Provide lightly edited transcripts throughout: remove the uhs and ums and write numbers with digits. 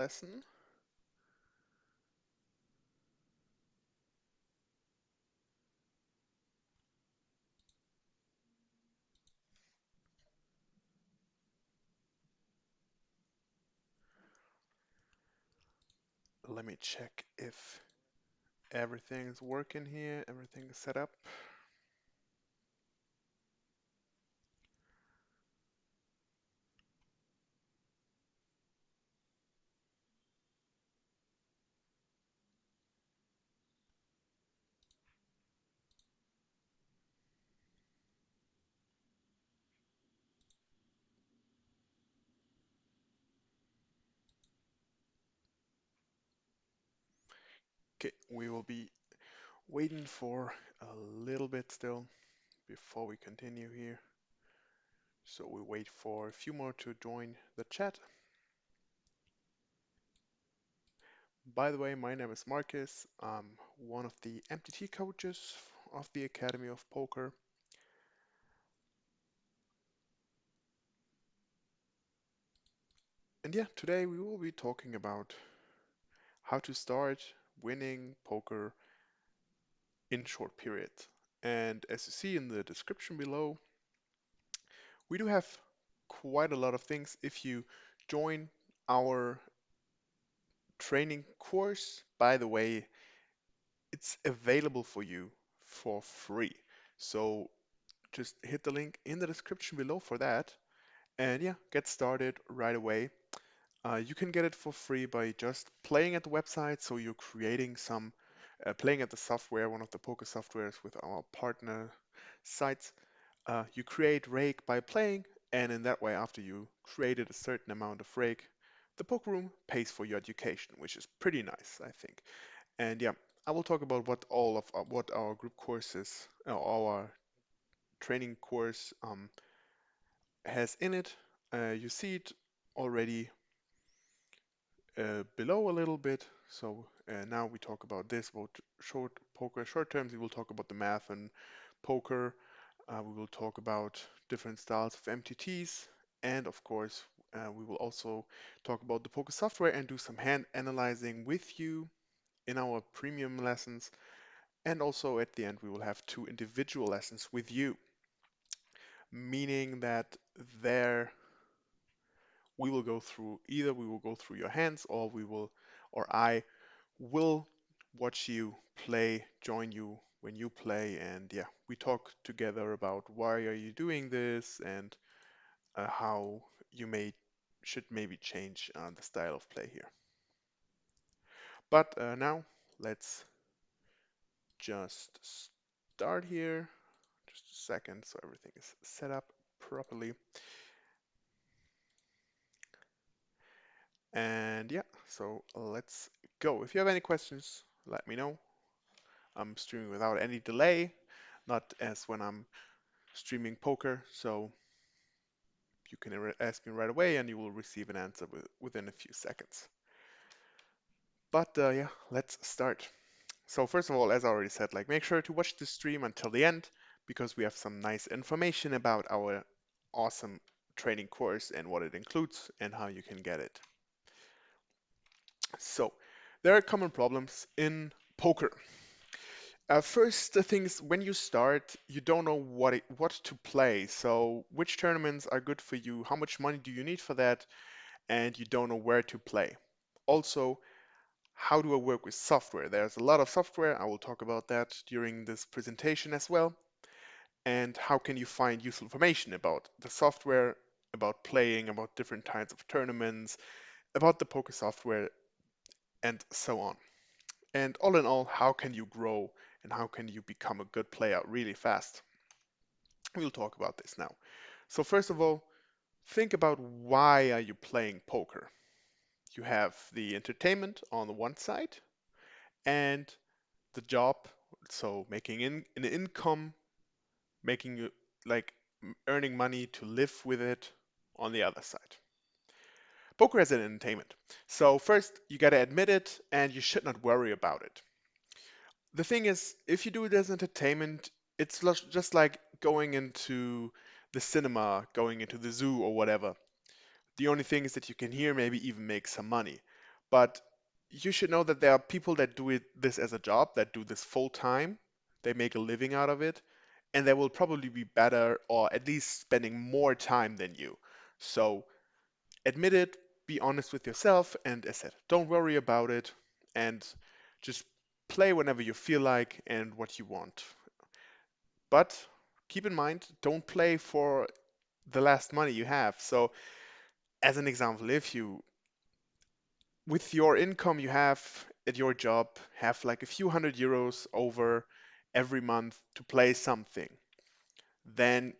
lesson. Let me check if everything's working here, everything's set up. Okay, we will be waiting for a little bit still before we continue here. So we wait for a few more to join the chat. By the way, my name is Marcus. I'm one of the MTT coaches of the Academy of Poker. And yeah, today we will be talking about how to start winning poker in short periods. And as you see in the description below, we do have quite a lot of things. If you join our training course, by the way, it's available for you for free. So just hit the link in the description below for that. And yeah, get started right away. You can get it for free by just playing at the website. So you're creating some, playing at the software, one of the poker softwares with our partner sites. You create rake by playing, and in that way, after you created a certain amount of rake, the poker room pays for your education, which is pretty nice, I think. And yeah, I will talk about what all of what our group courses, our training course has in it. You see it already below a little bit. So now we talk about this, about short poker, short terms. We will talk about the math and poker. We will talk about different styles of MTTs. And of course, we will also talk about the poker software and do some hand analyzing with you in our premium lessons. And also at the end, we will have two individual lessons with you, meaning that there we will go through either we will go through your hands or we will or I will watch you play, join you when you play, and yeah, we talk together about why are you doing this and how you may should maybe change the style of play here. But now let's just start here. Just a second, so everything is set up properly. And yeah, so let's go. If you have any questions, let me know. I'm streaming without any delay, not as when I'm streaming poker, so you can ask me right away and you will receive an answer within a few seconds. But yeah, let's start. So first of all, as I already said, like make sure to watch the stream until the end because we have some nice information about our awesome training course and what it includes and how you can get it. So there are common problems in poker. First, the thing is when you start, you don't know what to play. So which tournaments are good for you? How much money do you need for that? And you don't know where to play. Also, how do I work with software? There's a lot of software. I will talk about that during this presentation as well. And how can you find useful information about the software, about playing, about different kinds of tournaments, about the poker software, and so on. And all in all, how can you grow and how can you become a good player really fast? We'll talk about this now. So first of all, think about why are you playing poker? You have the entertainment on the one side and the job, so making an income, making you like earning money to live with it on the other side. Poker as an entertainment. So first you gotta admit it and you should not worry about it. The thing is, if you do it as entertainment, it's just like going into the cinema, going into the zoo or whatever. The only thing is that you can here maybe even make some money. But you should know that there are people that do this as a job, that do this full time. They make a living out of it, and they will probably be better or at least spending more time than you. So admit it, be honest with yourself, and as I said, don't worry about it, and just play whenever you feel like and what you want. But keep in mind, don't play for the last money you have. So, as an example, if you, with your income you have at your job, have like a few hundred euros over every month to play something, then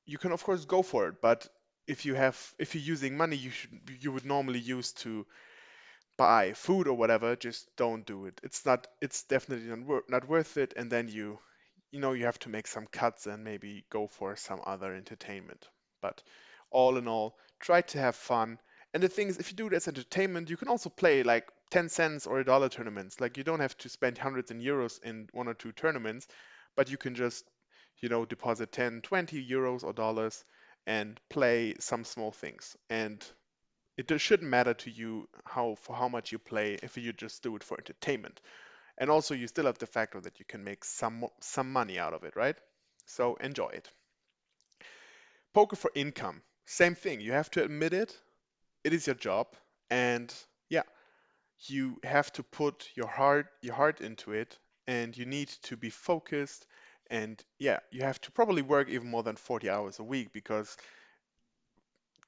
you can of course go for it. But if you're using money you would normally use to buy food or whatever, just don't do it. It's definitely not worth it. And then you have to make some cuts and maybe go for some other entertainment. But all in all, try to have fun. And the thing is, if you do it as entertainment, you can also play like 10 cents or $1 tournaments. Like you don't have to spend hundreds in euros in one or two tournaments, but you can just, deposit 10, 20 euros or dollars and play some small things. And shouldn't matter to you how much you play if you just do it for entertainment. And also you still have the factor that you can make some money out of it, right? So enjoy it. Poker for income. Same thing. You have to admit it. It is your job. And yeah, you have to put your heart into it and you need to be focused. And yeah, you have to probably work even more than 40 hours a week because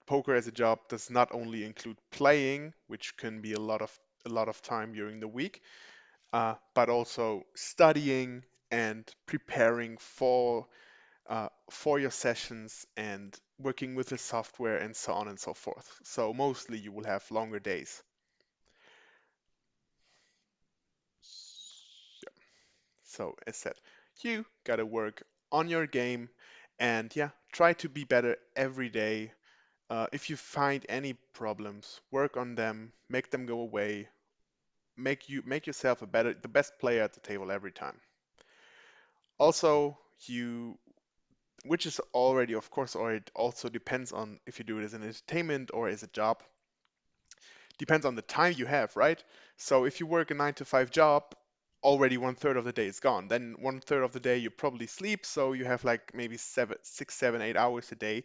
poker as a job does not only include playing, which can be a lot of time during the week, but also studying and preparing for your sessions and working with the software and so on and so forth. So mostly you will have longer days. Yeah. So as said, you gotta work on your game and yeah, try to be better every day. If you find any problems, work on them, make them go away, make yourself the best player at the table every time. Also, which is already, of course, or it also depends on if you do it as an entertainment or as a job. Depends on the time you have, right? So if you work a 9 to 5 job, already 1/3 of the day is gone. Then 1/3 of the day you probably sleep, so you have like maybe 6, 7, 8 hours a day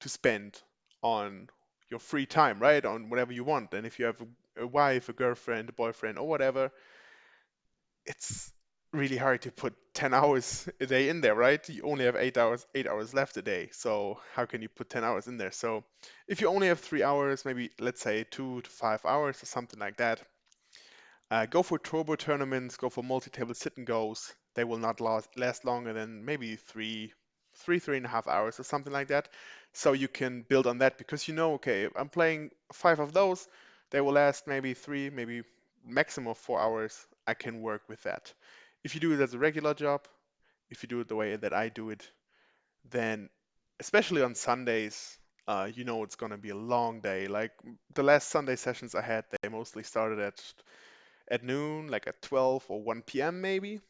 to spend on your free time, right? On whatever you want. And if you have a wife, a girlfriend, a boyfriend, or whatever, it's really hard to put 10 hours a day in there, right? You only have 8 hours left a day. So how can you put 10 hours in there? So if you only have 3 hours, maybe let's say 2 to 5 hours or something like that, go for turbo tournaments, go for multi-table sit and goes. They will not last longer than maybe 3.5 hours or something like that. So you can build on that because okay, I'm playing 5 of those. They will last maybe three, maybe maximum of 4 hours. I can work with that. If you do it as a regular job, if you do it the way that I do it, then especially on Sundays, it's gonna be a long day. Like the last Sunday sessions I had, they mostly started at noon, like at 12 or 1 p.m. maybe,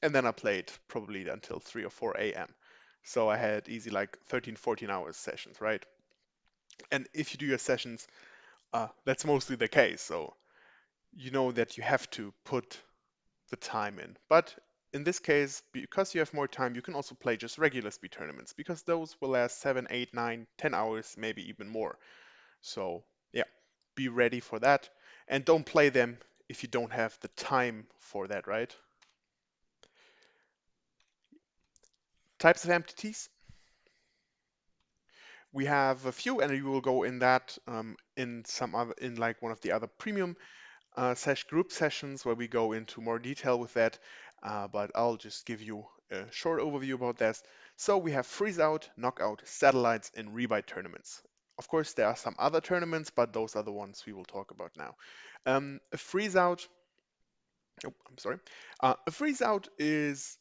and then I played probably until 3 or 4 a.m. So I had easy like 13, 14 hours sessions, right? And if you do your sessions, that's mostly the case. So you know that you have to put the time in. But in this case, because you have more time, you can also play just regular speed tournaments because those will last 7, 8, 9, 10 hours, maybe even more. So yeah, be ready for that. And don't play them if you don't have the time for that, right? Types of MTTs. We have a few, and we will go in that in like one of the other premium group sessions where we go into more detail with that. But I'll just give you a short overview about this. So we have freeze out, knockout, satellites, and rebite tournaments. Of course, there are some other tournaments, but those are the ones we will talk about now. A freeze out. Oh, I'm sorry. A freeze out is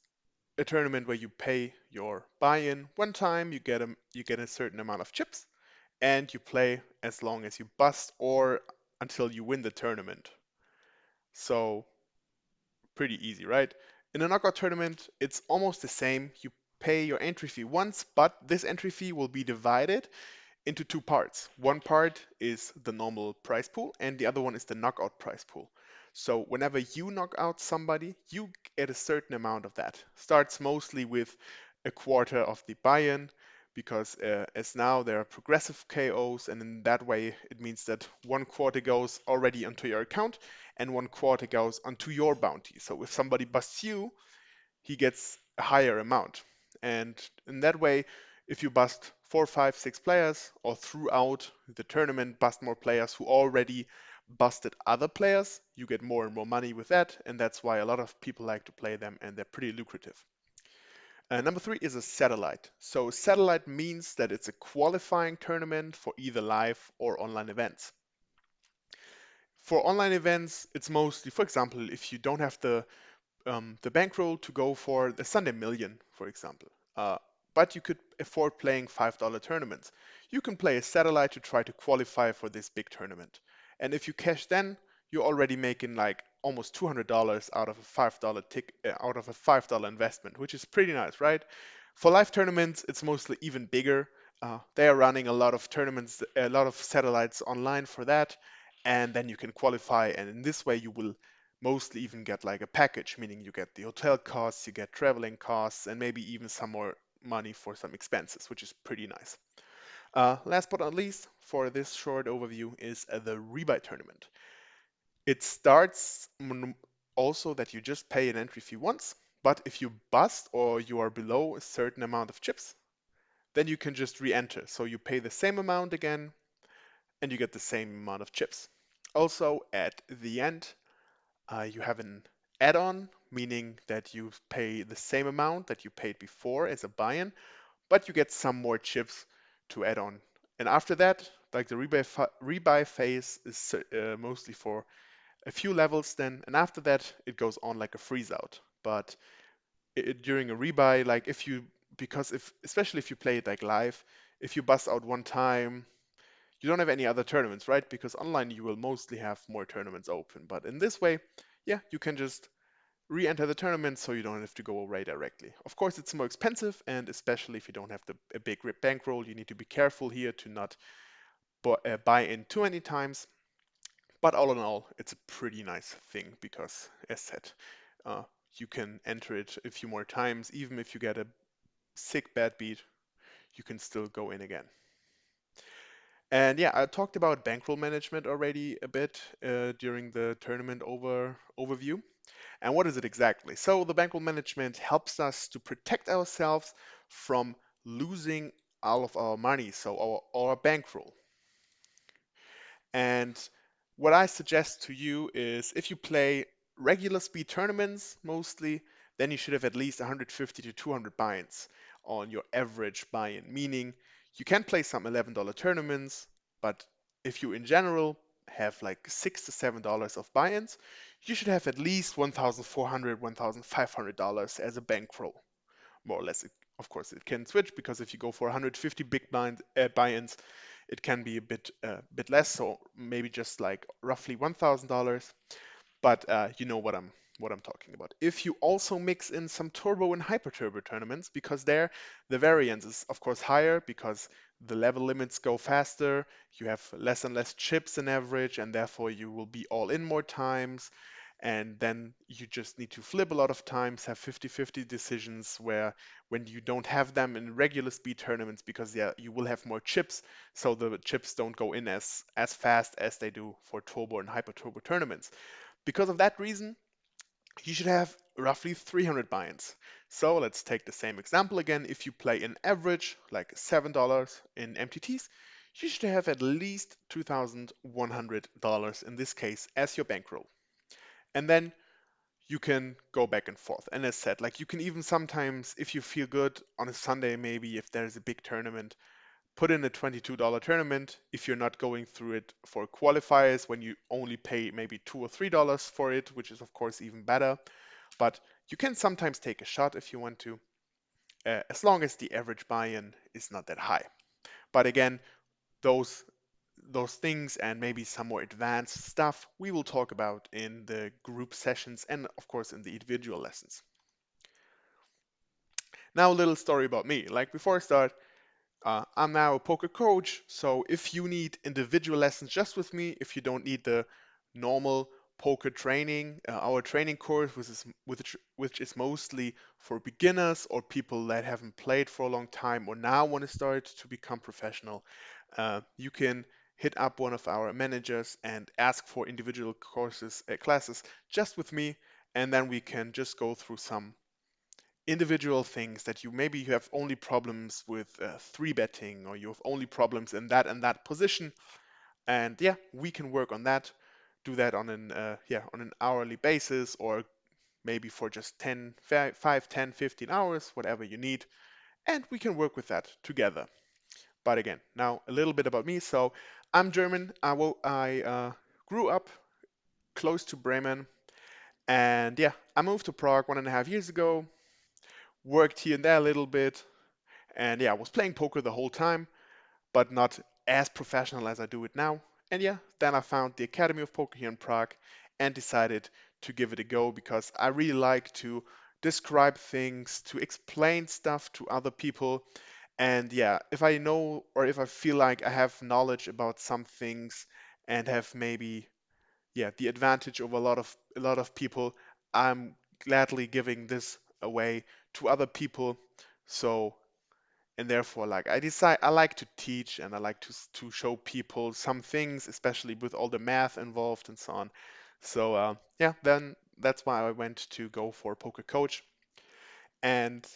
a tournament where you pay your buy-in one time, you get a certain amount of chips, and you play as long as you bust or until you win the tournament. So pretty easy, right? In a knockout tournament, it's almost the same. You pay your entry fee once, but this entry fee will be divided into two parts. One part is the normal prize pool, and the other one is the knockout prize pool. So whenever you knock out somebody, you get a certain amount of that. Starts mostly with a quarter of the buy-in, because as now there are progressive KOs, and in that way it means that one quarter goes already onto your account and one quarter goes onto your bounty. So if somebody busts you, he gets a higher amount. And in that way, if you bust four, five, six players, or throughout the tournament bust more players who already busted other players, you get more and more money with that, and that's why a lot of people like to play them, and they're pretty lucrative. Number three is a satellite. So satellite means that it's a qualifying tournament for either live or online events. For online events, it's mostly, for example, if you don't have the bankroll to go for the Sunday Million, for example. Uh, but you could afford playing $5 tournaments. You can play a satellite to try to qualify for this big tournament. And if you cash then, you're already making like almost $200 out of a $5 investment, which is pretty nice, right? For live tournaments, it's mostly even bigger. They are running a lot of tournaments, a lot of satellites online for that, and then you can qualify. And in this way, you will mostly even get like a package, meaning you get the hotel costs, you get traveling costs, and maybe even some more money for some expenses, which is pretty nice. Last but not least, for this short overview, is the rebuy tournament. It starts also that you just pay an entry fee once, but if you bust or you are below a certain amount of chips, then you can just re-enter. So you pay the same amount again, and you get the same amount of chips. Also, at the end, you have an add-on, meaning that you pay the same amount that you paid before as a buy-in, but you get some more chips to add on. And after that, like the rebuy phase is mostly for a few levels then, and after that it goes on like a freeze out. But during a rebuy, like if you, because if, especially if you play it like live, if you bust out one time, you don't have any other tournaments, right? Because online you will mostly have more tournaments open. But in this way, yeah, you can just re-enter the tournament so you don't have to go away directly. Of course, it's more expensive, and especially if you don't have a big bankroll, you need to be careful here to not buy in too many times. But all in all, it's a pretty nice thing because, as said, uh, you can enter it a few more times. Even if you get a sick bad beat, you can still go in again. And yeah, I talked about bankroll management already a bit during the tournament overview. And what is it exactly? So the bankroll management helps us to protect ourselves from losing all of our money, so our bankroll. And what I suggest to you is if you play regular speed tournaments mostly, then you should have at least 150 to 200 buy-ins on your average buy-in, meaning you can play some $11 tournaments, but if you in general have like $6 to $7 of buy-ins, you should have at least $1,400, $1,500 as a bankroll, more or less. Of course, it can switch because if you go for 150 buy-ins, it can be a bit less, so maybe just like roughly $1,000. But you know what I'm talking about. If you also mix in some turbo and hyper turbo tournaments, because there the variance is of course higher because the level limits go faster, you have less and less chips in average, and therefore you will be all in more times. And then you just need to flip a lot of times, have 50-50 decisions where when you don't have them in regular speed tournaments, because yeah, you will have more chips, so the chips don't go in as fast as they do for turbo and hyper turbo tournaments. Because of that reason, you should have roughly 300 buy-ins. So let's take the same example again. If you play an average, like $7 in MTTs, you should have at least $2,100 in this case as your bankroll. And then you can go back and forth. And as said, like you can even sometimes, if you feel good on a Sunday, maybe if there's a big tournament, put in a $22 tournament if you're not going through it for qualifiers when you only pay maybe $2 or $3 for it, which is of course even better. But you can sometimes take a shot if you want to, as long as the average buy-in is not that high. But again, those those things and maybe some more advanced stuff we will talk about in the group sessions and of course in the individual lessons. Now a little story about me. Like before I start, I'm now a poker coach, so if you need individual lessons just with me, if you don't need the normal poker training, our training course, which is mostly for beginners or people that haven't played for a long time or now want to start to become professional, you can hit up one of our managers and ask for individual classes just with me, and then we can just go through some individual things that you have only problems with three betting, or you have only problems in that and that position, and yeah, we can work on that, do that on an hourly basis, or maybe for just 5, 10, 15 hours, whatever you need, and we can work with that together. But again, now a little bit about me. So I'm German. I grew up close to Bremen, and yeah, I moved to Prague 1.5 years ago, worked here and there a little bit. And yeah, I was playing poker the whole time, but not as professional as I do it now. And yeah, then I found the Academy of Poker here in Prague and decided to give it a go because I really like to describe things, to explain stuff to other people. And yeah, if I know or if I feel like I have knowledge about some things and have maybe the advantage over a lot of people, I'm gladly giving this away to other people. So and therefore like I like to teach and I like to show people some things, especially with all the math involved and so on. So yeah, then that's why I went to go for poker coach. And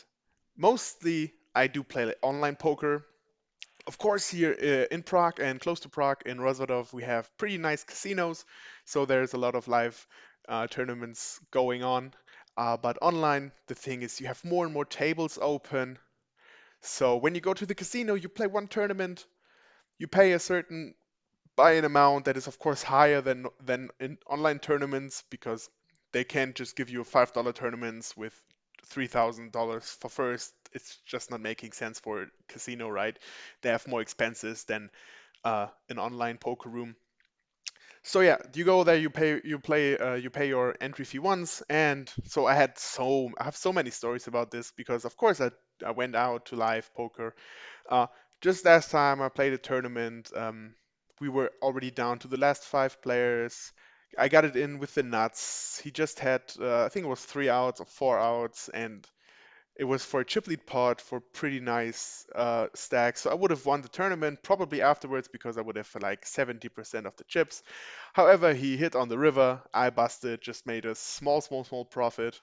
mostly I do play like online poker. Of course, here in Prague and close to Prague in Rozvadov, we have pretty nice casinos, so there's a lot of live tournaments going on. But online, the thing is, you have more and more tables open. So when you go to the casino, you play one tournament, you pay a certain buy-in amount that is of course higher than in online tournaments because they can't just give you $5 tournaments with $3,000 for first. It's just not making sense for a casino, right? They have more expenses than an online poker room. So yeah, you go there, you pay your entry fee once, and so I have so many stories about this because of course I went out to live poker. uh, just last time I played a tournament, we were already down to the last five players. I got it in with the nuts. He just had, I think it was 3 outs or 4 outs, and it was for a chip lead pot for pretty nice stacks. So I would have won the tournament probably afterwards because I would have like 70% of the chips. However, he hit on the river. I busted, just made a small, small, small profit.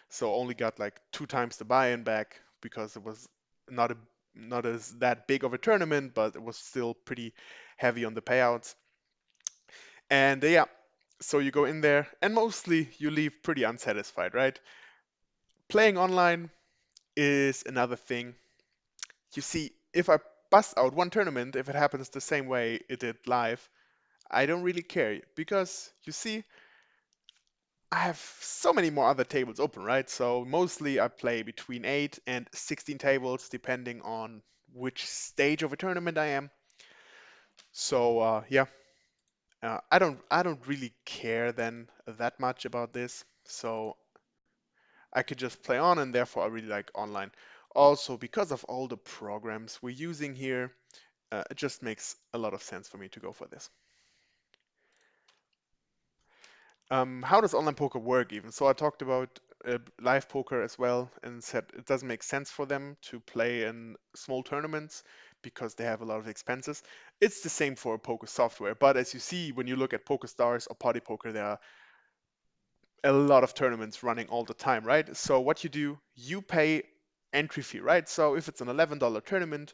So only got like two times the buy-in back because it was not a not as that big of a tournament, but it was still pretty heavy on the payouts. And yeah, so you go in there and mostly you leave pretty unsatisfied, right? Playing online is another thing. You see, if I bust out one tournament, if it happens the same way it did live, I don't really care because you see, I have so many more other tables open, right? So mostly I play between 8 and 16 tables depending on which stage of a tournament I am. So yeah, I don't really care then that much about this. So I could just play on, and therefore I really like online. Also, because of all the programs we're using here, it just makes a lot of sense for me to go for this. How does online poker work even? So I talked about live poker as well and said it doesn't make sense for them to play in small tournaments because they have a lot of expenses. It's the same for poker software, but as you see when you look at Poker Stars or Party Poker, there are a lot of tournaments running all the time, right? So what you do, you pay entry fee, right? So if it's an $11 tournament,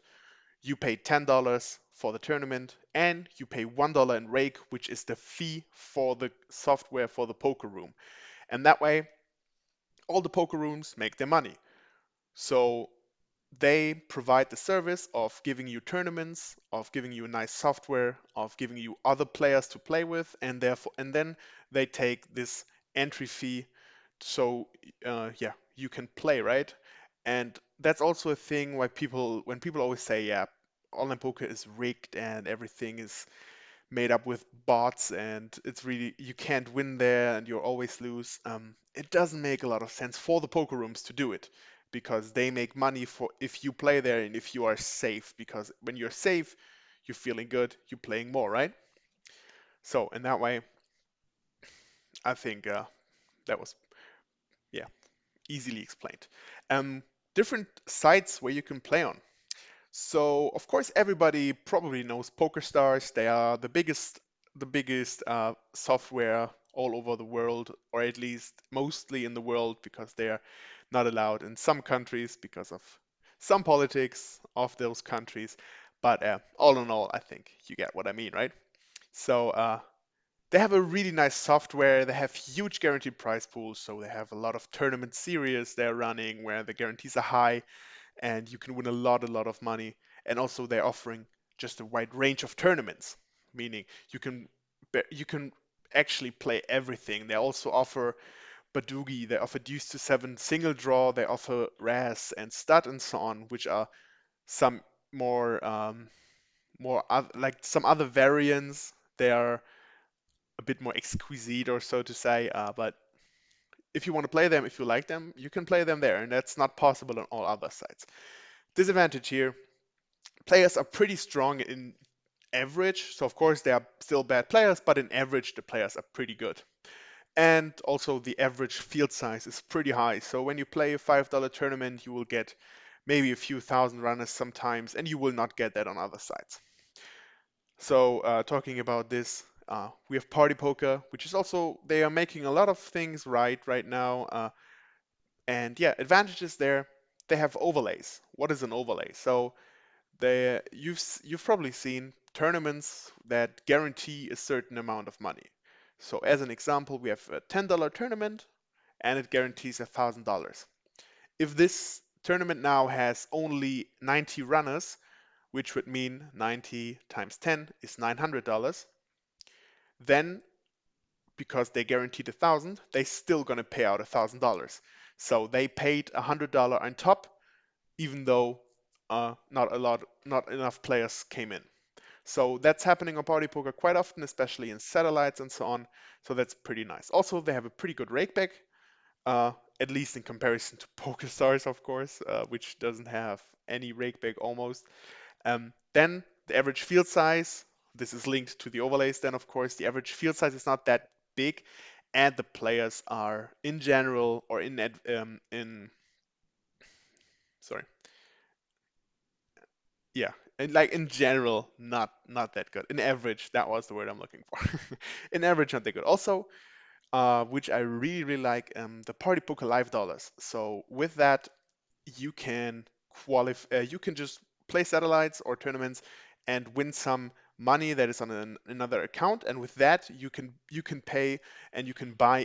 you pay $10 for the tournament and you pay $1 in rake, which is the fee for the software for the poker room. And that way, all the poker rooms make their money. So they provide the service of giving you tournaments, of giving you a nice software, of giving you other players to play with, and then they take this entry fee. So yeah, you can play, right? And that's also a thing why when people always say, yeah, online poker is rigged and everything is made up with bots and it's really you can't win there and you always lose. It doesn't make a lot of sense for the poker rooms to do it because they make money for if you play there and if you are safe, because when you're safe, you're feeling good, you're playing more, right? So in that way, I think that was, yeah, easily explained. Um, Different sites where you can play on. So of course everybody probably knows PokerStars. They are the biggest software all over the world, or at least mostly in the world, because they are not allowed in some countries because of some politics of those countries. But all in all, I think you get what I mean, right? So they have a really nice software. They have huge guaranteed prize pools, so they have a lot of tournament series they're running where the guarantees are high and you can win a lot of money. And also they're offering just a wide range of tournaments, meaning you can actually play everything. They also offer Badugi, they offer Deuce to Seven single draw, they offer Raz and Stud and so on, which are some like some other variants. They are a bit more exquisite, or so to say. But if you want to play them, if you like them, you can play them there, and that's not possible on all other sites. Disadvantage here: players are pretty strong in average. So of course they are still bad players, but in average the players are pretty good. And also the average field size is pretty high. So when you play a $5 tournament, you will get maybe a few thousand runners sometimes, and you will not get that on other sites. So talking about this, we have Party Poker, which is also, they are making a lot of things right now. And yeah, advantages there. They have overlays. What is an overlay? So you've probably seen tournaments that guarantee a certain amount of money. So as an example, we have a $10 tournament and it guarantees $1,000. If this tournament now has only 90 runners, which would mean 90 times 10 is $900, then because they guaranteed 1,000, they still gonna pay out $1,000. So they paid $100 on top, even though not enough players came in. So that's happening on Party Poker quite often, especially in satellites and so on. So that's pretty nice. Also, they have a pretty good rakeback, uh, at least in comparison to PokerStars, of course, which doesn't have any rakeback almost. Then the average field size, this is linked to the overlays. Then, of course, the average field size is not that big, and the players are in general or in sorry, yeah, and like in general, not that good. In average, that was the word I'm looking for. In average, not that good. Also, which I really like, the Party Poker Live Dollars. So with that, you can you can just play satellites or tournaments and win some money that is on another account, and with that, you can pay and you can buy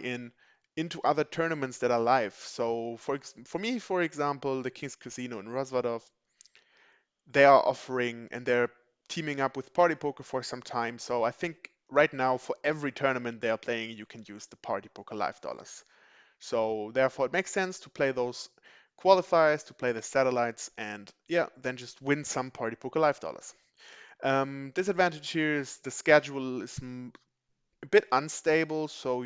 into other tournaments that are live. So for me, for example, the King's Casino in Rosvadov, they are offering and they're teaming up with Party Poker for some time. So I think right now for every tournament they are playing, you can use the Party Poker Live Dollars. So therefore, it makes sense to play those qualifiers, to play the satellites, and yeah, then just win some Party Poker Live Dollars. Disadvantage here is the schedule is a bit unstable, so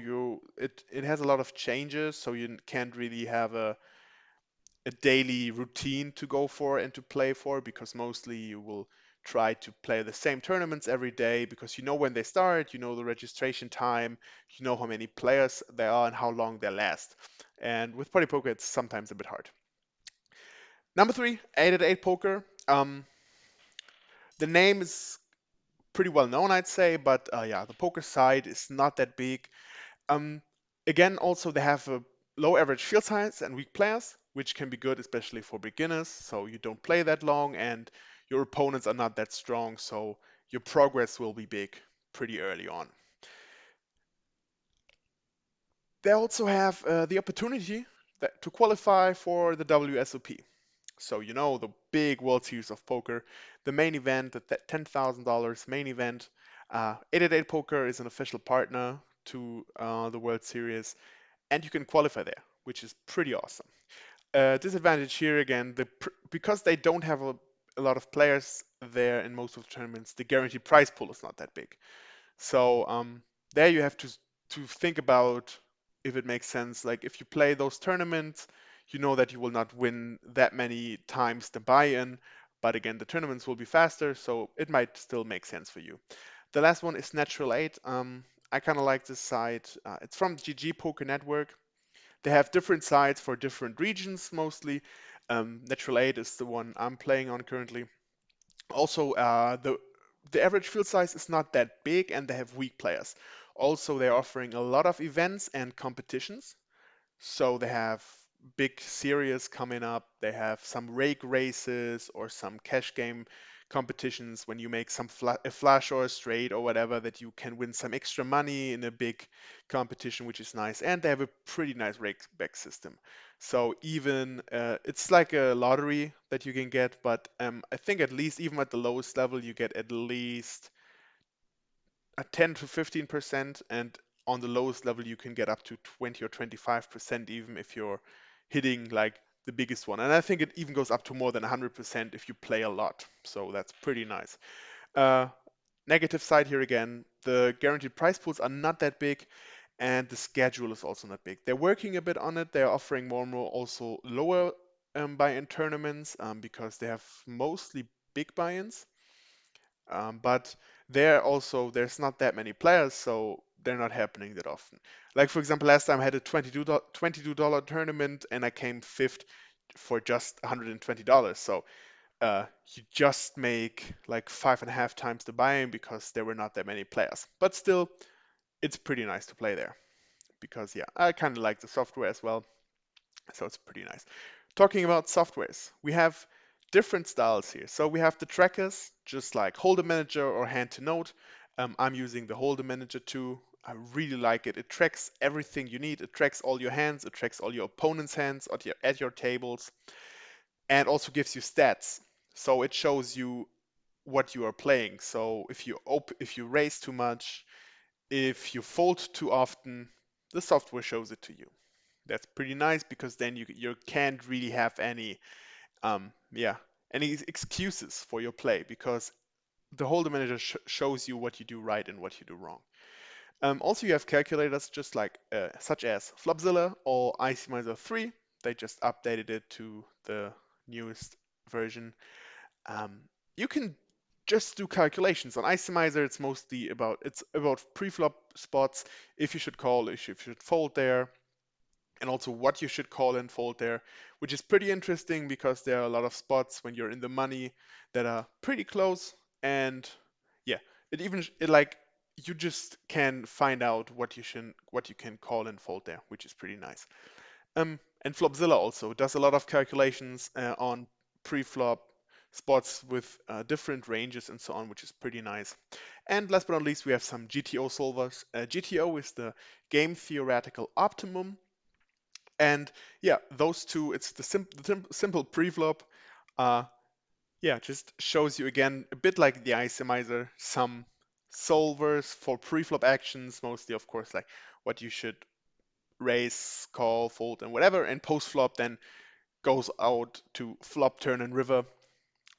it has a lot of changes, so you can't really have a daily routine to go for and to play for, because mostly you will try to play the same tournaments every day because you know when they start, you know the registration time, you know how many players there are and how long they last. And with Party Poker, it's sometimes a bit hard. Number three, 888 Poker. The name is pretty well known, I'd say, but yeah, the poker side is not that big. Um, Again, also they have a low average field size and weak players, which can be good, especially for beginners. So you don't play that long and your opponents are not that strong, so your progress will be big pretty early on. They also have the opportunity to qualify for the WSOP. So you know the big World Series of Poker, the main event, the $10,000 main event. 888 Poker is an official partner to the World Series, and you can qualify there, which is pretty awesome. Disadvantage here again, because they don't have a lot of players there in most of the tournaments, the guaranteed prize pool is not that big. So there you have to think about if it makes sense. Like if you play those tournaments, you know that you will not win that many times the buy-in, but again, the tournaments will be faster, so it might still make sense for you. The last one is Natural 8. I kind of like this site. It's from GG Poker Network. They have different sites for different regions mostly. Natural 8 is the one I'm playing on currently. Also, the average field size is not that big, and they have weak players. Also, they're offering a lot of events and competitions. So they have big series coming up. They have some rake races or some cash game competitions when you make a flush or a straight or whatever, that you can win some extra money in a big competition, which is nice. And they have a pretty nice rake back system. So even it's like a lottery that you can get, but I think at least even at the lowest level you get at least a 10 to 15%, and on the lowest level you can get up to 20 or 25% even if you're hitting like the biggest one. And I think it even goes up to more than 100% if you play a lot. So that's pretty nice. Uh, Negative side here again, the guaranteed prize pools are not that big, and the schedule is also not big. They're working a bit on it. They're offering more and more also lower buy-in tournaments because they have mostly big buy-ins. But there also there's not that many players, so they're not happening that often. Like for example, last time I had a $22 tournament and I came fifth for just $120. So you just make like 5.5 times the buy-in because there were not that many players. But still, it's pretty nice to play there because yeah, I kind of like the software as well. So it's pretty nice. Talking about softwares, we have different styles here. So we have the trackers, just like Holder Manager or Hand to Note. I'm using the Holder Manager too. I really like it. It tracks everything you need. It tracks all your hands. It tracks all your opponent's hands at your tables, and also gives you stats. So it shows you what you are playing. So if you raise too much, if you fold too often, the software shows it to you. That's pretty nice because then you can't really have yeah any excuses for your play because the holder manager shows you what you do right and what you do wrong. Also, you have calculators just like such as Flopzilla or ICMizer 3. They just updated it to the newest version. Um, you can just do calculations on ICMizer. It's about pre-flop spots, if you should call, if you should fold there, and also what you should call and fold there, which is pretty interesting because there are a lot of spots when you're in the money that are pretty close. And yeah, it like you just can find out what you can call and fold there, which is pretty nice. And Flopzilla also does a lot of calculations on pre-flop spots with different ranges and so on, which is pretty nice. And last but not least, we have some GTO solvers. GTO is the game theoretical optimum, and yeah, those two, it's the simple preflop. Uh, yeah, just shows you again a bit like the Itemizer, some solvers for preflop actions, mostly of course like what you should raise, call, fold, and whatever. And post-flop then goes out to flop, turn, and river,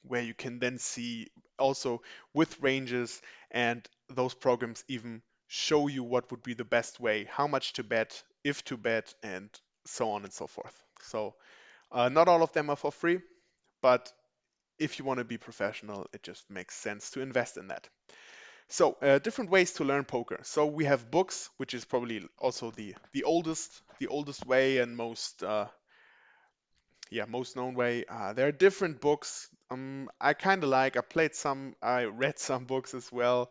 where you can then see also with ranges, and those programs even show you what would be the best way, how much to bet, if to bet, and so on and so forth. So not all of them are for free, but if you want to be professional, it just makes sense to invest in that. So different ways to learn poker. So we have books, which is probably also the oldest way and most known way. There are different books. I read some books as well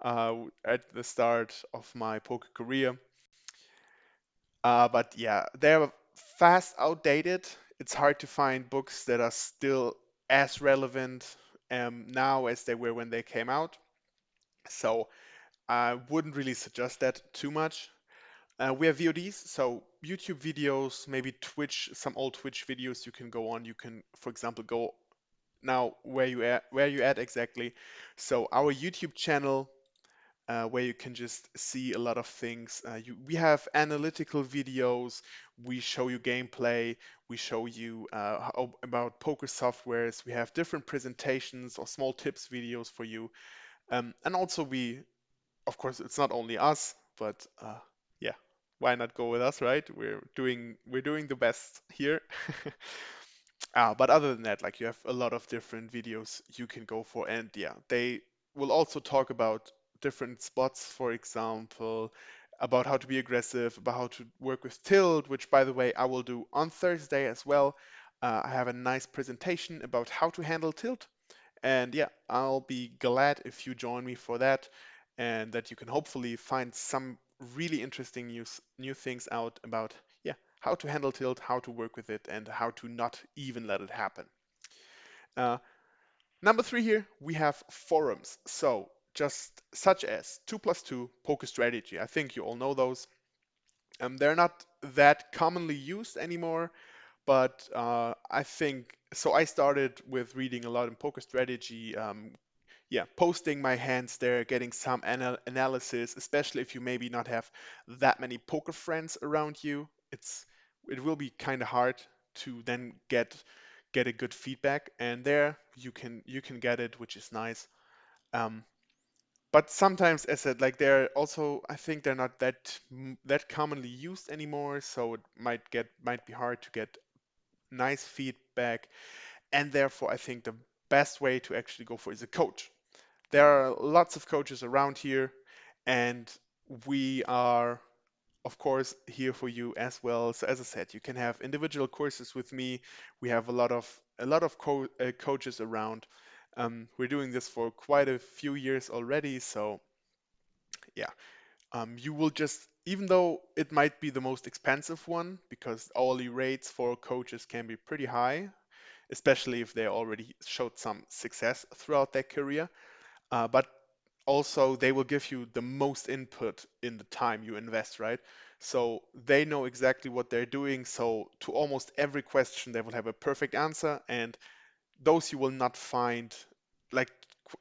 at the start of my poker career. But yeah, they're fast outdated. It's hard to find books that are still as relevant now as they were when they came out. So I wouldn't really suggest that too much. We have VODs, so YouTube videos, maybe Twitch, some old Twitch videos you can go on. You can, for example, go now where you at exactly. So our YouTube channel, where you can just see a lot of things. We have analytical videos. We show you gameplay. We show you about poker softwares. We have different presentations or small tips videos for you. And also of course, it's not only us, but yeah, why not go with us, right? We're doing the best here. But other than that, like you have a lot of different videos you can go for, and yeah, they will also talk about different spots, for example, about how to be aggressive, about how to work with tilt, which by the way, I will do on Thursday as well. I have a nice presentation about how to handle tilt, and yeah, I'll be glad if you join me for that, and that you can hopefully find some really interesting new things out about, yeah, how to handle tilt, how to work with it, and how to not even let it happen. Uh, Number three here, we have forums. So just such as 2 plus 2 poker strategy. I think you all know those. They're not that commonly used anymore, but I think so. I started with reading a lot in poker strategy, yeah, posting my hands there, getting some analysis, especially if you maybe not have that many poker friends around you. It will be kind of hard to then get a good feedback, and there you can get it, which is nice. Um, but sometimes, as I said, like they're also, I think they're not that commonly used anymore, so it might be hard to get nice feedback, and therefore I think the best way to actually go for is a coach. There are lots of coaches around here, and we are, of course, here for you as well. So as I said, you can have individual courses with me. We have a lot of coaches around. We're doing this for quite a few years already, so yeah. You will just, even though it might be the most expensive one, because hourly rates for coaches can be pretty high, especially if they already showed some success throughout their career. But also they will give you the most input in the time you invest, right? So they know exactly what they're doing. So to almost every question, they will have a perfect answer, and those you will not find, like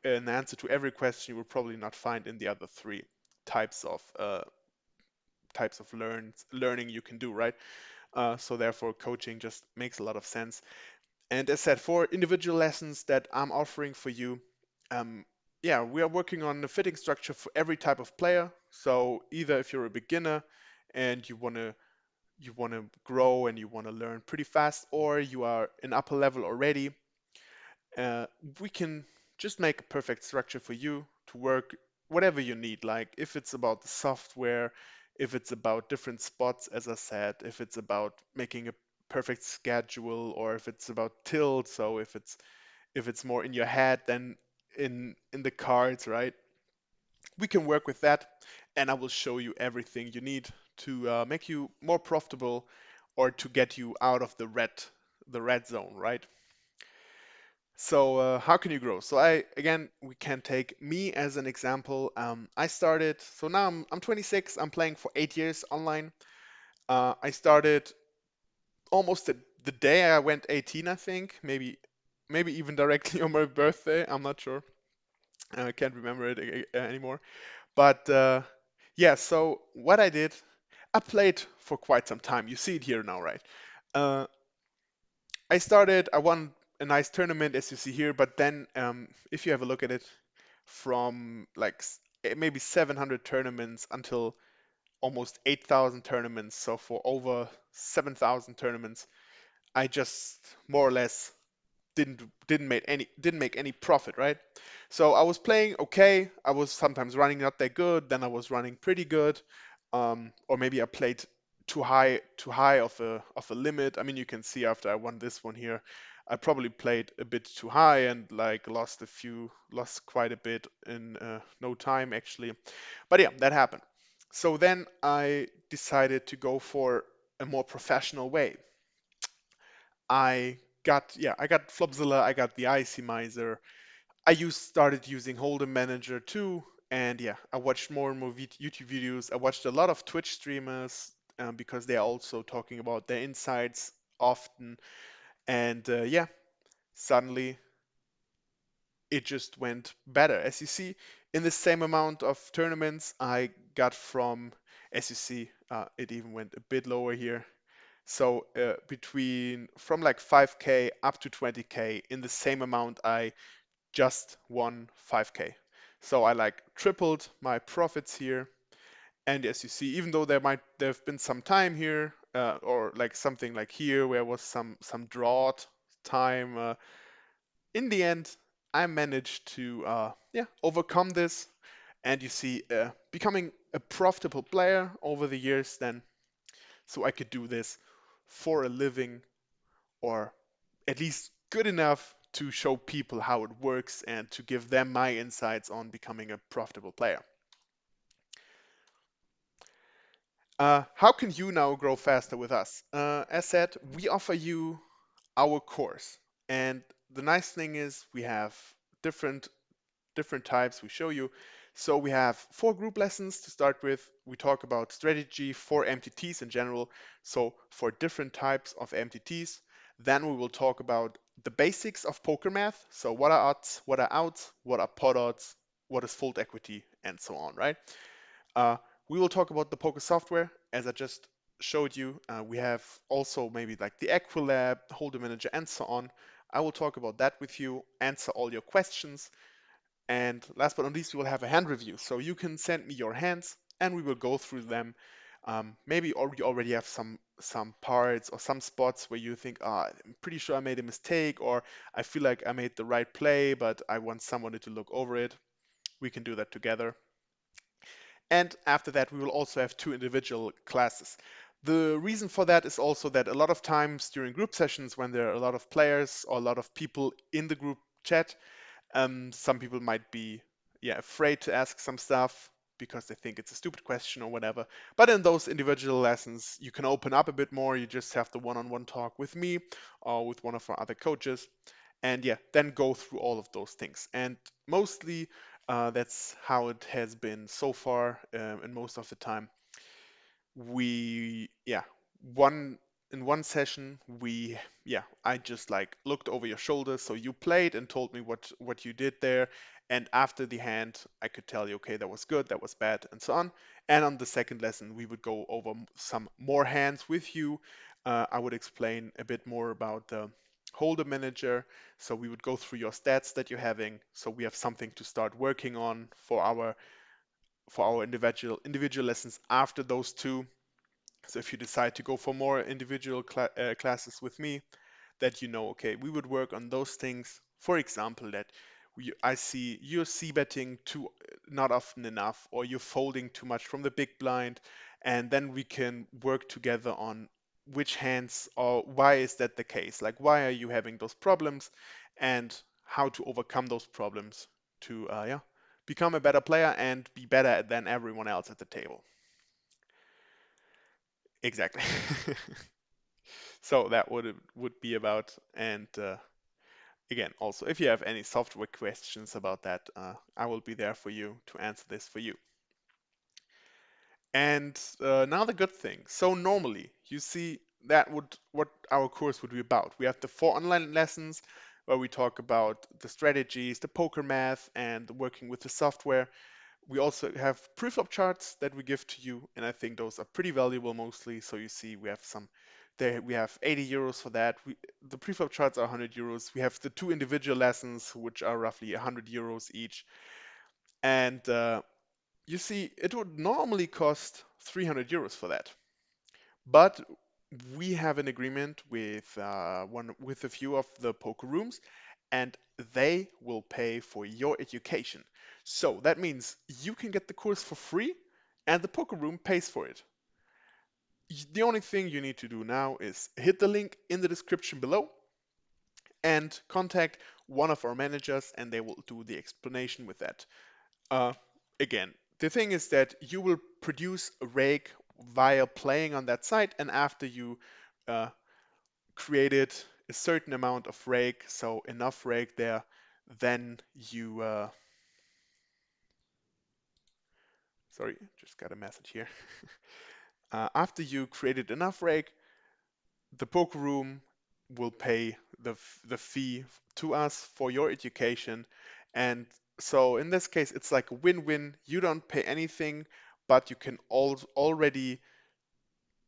an answer to every question, you will probably not find in the other three types of learning you can do, right? So therefore, coaching just makes a lot of sense. And as said, for individual lessons that I'm offering for you, um, yeah, we are working on a fitting structure for every type of player. So either if you're a beginner and you wanna grow and you wanna learn pretty fast, or you are an upper level already, uh, we can just make a perfect structure for you to work whatever you need. Like if it's about the software, if it's about different spots, as I said, if it's about making a perfect schedule, or if it's about tilt, so if it's more in your head than in the cards, right? We can work with that, and I will show you everything you need to make you more profitable or to get you out of the red zone, right? So how can you grow? So we can take me as an example. I started, so now I'm 26. I'm playing for 8 years online. I started almost the day I went 18, I think, maybe even directly on my birthday. I'm not sure. I can't remember it anymore. But yeah, so what I did, I played for quite some time. You see it here now, right? Uh, I won a nice tournament, as you see here, but then if you have a look at it, from like maybe 700 tournaments until almost 8,000 tournaments, so for over 7,000 tournaments, I just more or less didn't make any profit, right? So I was playing okay. I was sometimes running not that good, then I was running pretty good, or maybe I played too high of a limit. I mean, you can see after I won this one here, I probably played a bit too high and like lost quite a bit in no time actually. But yeah, that happened. So then I decided to go for a more professional way. I got Flopzilla, I got the Icy Miser. Started using Hold'em Manager too, and yeah, I watched more and more YouTube videos. I watched a lot of Twitch streamers because they are also talking about their insights often, and yeah, suddenly it just went better. As you see, in the same amount of tournaments I got as you see, it even went a bit lower here. So between from like 5K up to 20K in the same amount, I just won 5K. So I like tripled my profits here. And as you see, even though there have been some time here, or like something like here where was some drought time, in the end, I managed to overcome this. And you see, becoming a profitable player over the years, then so I could do this for a living, or at least good enough to show people how it works and to give them my insights on becoming a profitable player. How can you now grow faster with us? As said, we offer you our course, and the nice thing is we have different different types we show you. So we have 4 group lessons to start with. We talk about strategy for MTTs in general, so for different types of MTTs. Then we will talk about the basics of poker math. So what are odds, what are outs, what are pot odds, what is fold equity, and so on, right? Uh, we will talk about the poker software, as I just showed you. We have also maybe like the Equilab, the Holder Manager, and so on. I will talk about that with you, answer all your questions, and last but not least, we will have a hand review. So you can send me your hands and we will go through them. Maybe you already have some parts or some spots where you think, I'm pretty sure I made a mistake, or I feel like I made the right play, but I want someone to look over it. We can do that together. And after that, we will also have 2 individual classes. The reason for that is also that a lot of times during group sessions, when there are a lot of players or a lot of people in the group chat, some people might be, afraid to ask some stuff because they think it's a stupid question or whatever. But in those individual lessons, you can open up a bit more. You just have the one-on-one talk with me or with one of our other coaches, and then go through all of those things. And mostly, that's how it has been so far, and most of the time we one in one session we I just like looked over your shoulder, so you played and told me what you did there, and after the hand I could tell you, okay, that was good, that was bad, and so on. And on the second lesson we would go over some more hands with you. I would explain a bit more about the holder manager, so we would go through your stats that you're having, so we have something to start working on for our individual lessons after those two. So if you decide to go for more individual classes with me, that you know, okay, we would work on those things. For example, that I see you're c-betting too not often enough, or you're folding too much from the big blind, and then we can work together on which hands or why is that the case? Like, why are you having those problems, and how to overcome those problems to become a better player and be better than everyone else at the table. Exactly. So that would be about. And again, also, if you have any software questions about that, I will be there for you to answer this for you. And now the good thing. So normally, you see that would what our course would be about. We have the 4 online lessons where we talk about the strategies, the poker math, and working with the software. We also have pre-flop charts that we give to you, and I think those are pretty valuable mostly. So you see, we have some there. We have 80 euros for that. The pre-flop charts are 100 euros. We have the 2 individual lessons, which are roughly 100 euros each. And you see, it would normally cost 300 euros for that. But we have an agreement with a few of the poker rooms, and they will pay for your education. So that means you can get the course for free, and the poker room pays for it. The only thing you need to do now is hit the link in the description below and contact one of our managers, and they will do the explanation with that. Uh, Again, the thing is that you will produce a rake via playing on that site, and after you uh, created a certain amount of rake, so enough rake there, then you, sorry, just got a message here. After you created enough rake, the poker room will pay the fee to us for your education. And so in this case, it's like a win-win. You don't pay anything, but you can already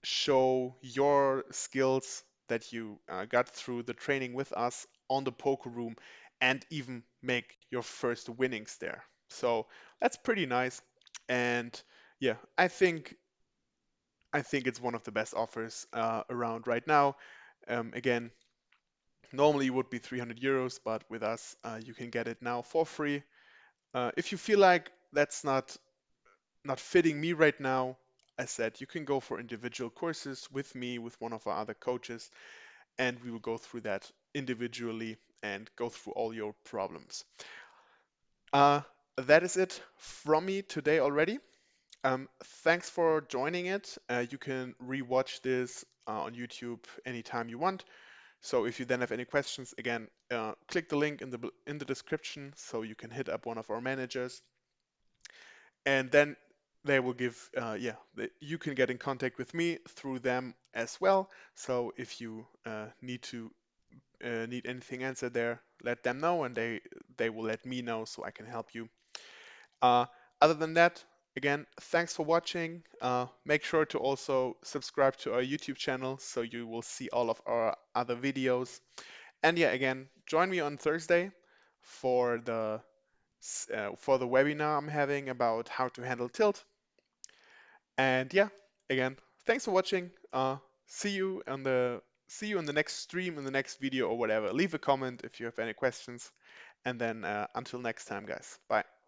show your skills that you got through the training with us on the poker room, and even make your first winnings there. So that's pretty nice. And yeah, I think it's one of the best offers around right now. Again, normally it would be 300 euros, but with us, you can get it now for free. If you feel like that's not fitting me right now, I said you can go for individual courses with me, with one of our other coaches, and we will go through that individually and go through all your problems. Uh, that is it from me today already. Thanks for joining it. You can rewatch this on YouTube anytime you want. So if you then have any questions, again, click the link in the description so you can hit up one of our managers, and then they will give, you can get in contact with me through them as well. So if you need anything answered there, let them know, and they will let me know so I can help you. Uh, Other than that, again, thanks for watching. Make sure to also subscribe to our YouTube channel so you will see all of our other videos. And yeah, again, join me on Thursday for the webinar I'm having about how to handle tilt. And yeah, again, thanks for watching. See you in the next stream, in the next video or whatever. Leave a comment if you have any questions. And then until next time, guys. Bye.